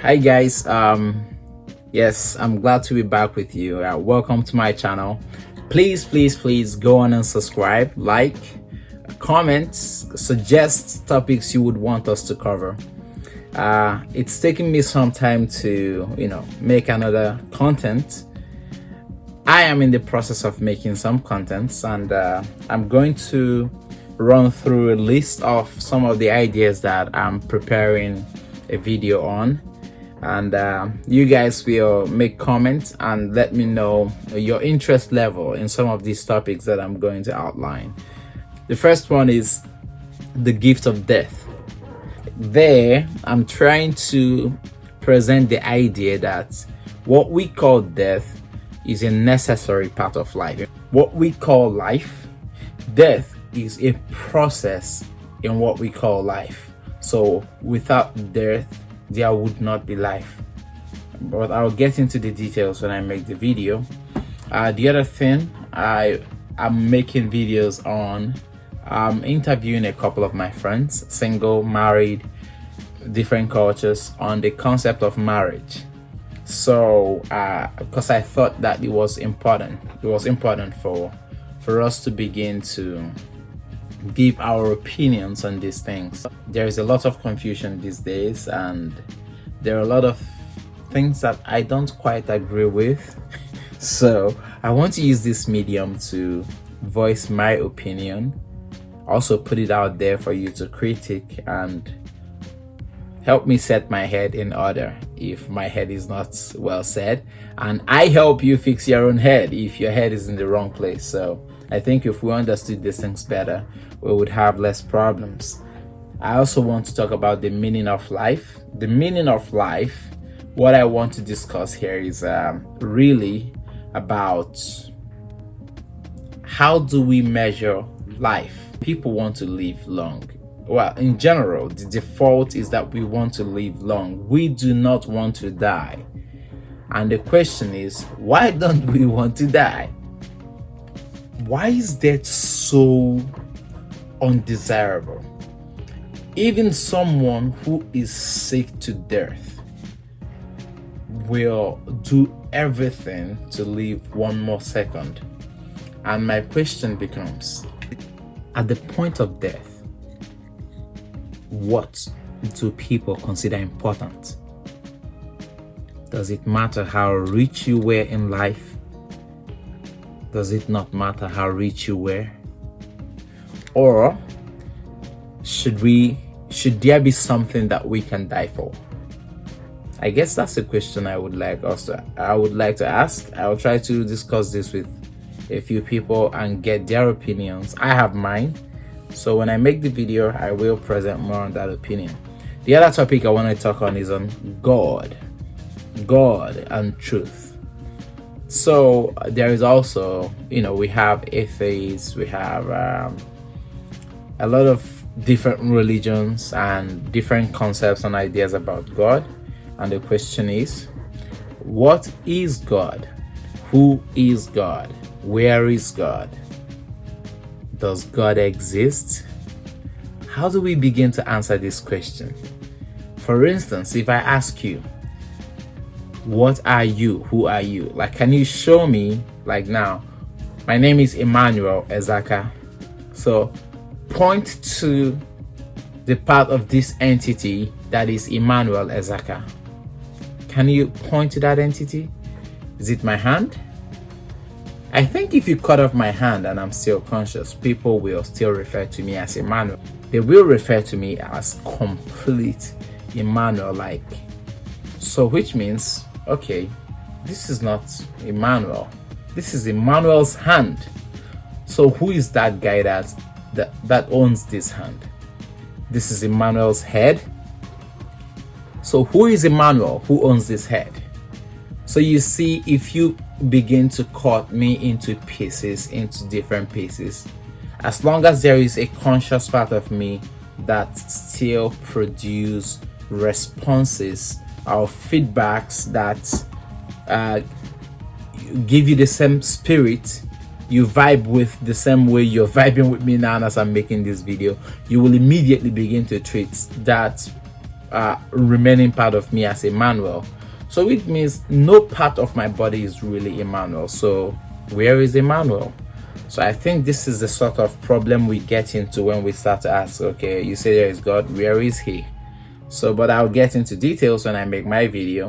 Hi guys, yes, I'm glad to be back with you. Welcome to my channel. Please go on and subscribe, like, comment, suggest topics you would want us to cover. It's taking me some time to make another content. I am in the process of making some contents, and I'm going to run through a list of some of the ideas that I'm preparing a video on, and you guys will make comments and let me know your interest level in some of these topics that I'm going to outline. The first one is the gift of death. There, I'm trying to present the idea that what we call death is a necessary part of life. What we call life, death is a process in what we call life. So without death, there would not be life. But I'll get into the details when I make the video. The other thing I'm making videos on, I'm interviewing a couple of my friends, single, married, different cultures, on the concept of marriage. So because I thought that it was important for us to begin to give our opinions on these things. There is a lot of confusion these days, and there are a lot of things that I don't quite agree with. So I want to use this medium to voice my opinion, also put it out there for you to critique and help me set my head in order if my head is not well set, and I help you fix your own head if your head is in the wrong place. So I think if we understood these things better, we would have less problems. I also want to talk about the meaning of life. The meaning of life, what I want to discuss here is really about how do we measure life. People want to live long. Well, in general, the default is that we want to live long. We do not want to die. And the question is, why don't we want to die? Why is death so undesirable? Even someone who is sick to death will do everything to live one more second. And my question becomes, at the point of death, what do people consider important? Does it matter how rich you were in life? Does it not matter how rich you were? Or should there be something that we can die for? I guess that's a question I would like to ask. I'll try to discuss this with a few people and get their opinions. I have mine. So when I make the video, I will present more on that opinion. The other topic I want to talk on is on God and truth. So there is also, we have atheists, we have a lot of different religions and different concepts and ideas about God. And the question is, what is God? Who is God? Where is God? Does God exist? How do we begin to answer this question? For instance, if I ask you, what are you? Who are you? Like, can you show me, like now, my name is Emmanuel Ezaka. So point to the part of this entity that is Emmanuel Ezaka. Can you point to that entity? Is it my hand? I think if you cut off my hand and I'm still conscious, people will still refer to me as Emmanuel. They will refer to me as complete Emmanuel-like. So which means, okay, this is not Emmanuel. This is Emmanuel's hand. So who is that guy that owns this hand? This is Emmanuel's head. So who is Emmanuel who owns this head? So you see, if you begin to cut me into pieces, into different pieces, as long as there is a conscious part of me that still produce responses or feedbacks that give you the same spirit, you vibe with the same way you're vibing with me now as I'm making this video, you will immediately begin to treat that remaining part of me as Emmanuel. So it means no part of my body is really Emmanuel. So where is Emmanuel? So I think this is the sort of problem we get into when we start to ask, okay, you say there is God, where is he? So, but I'll get into details when I make my video.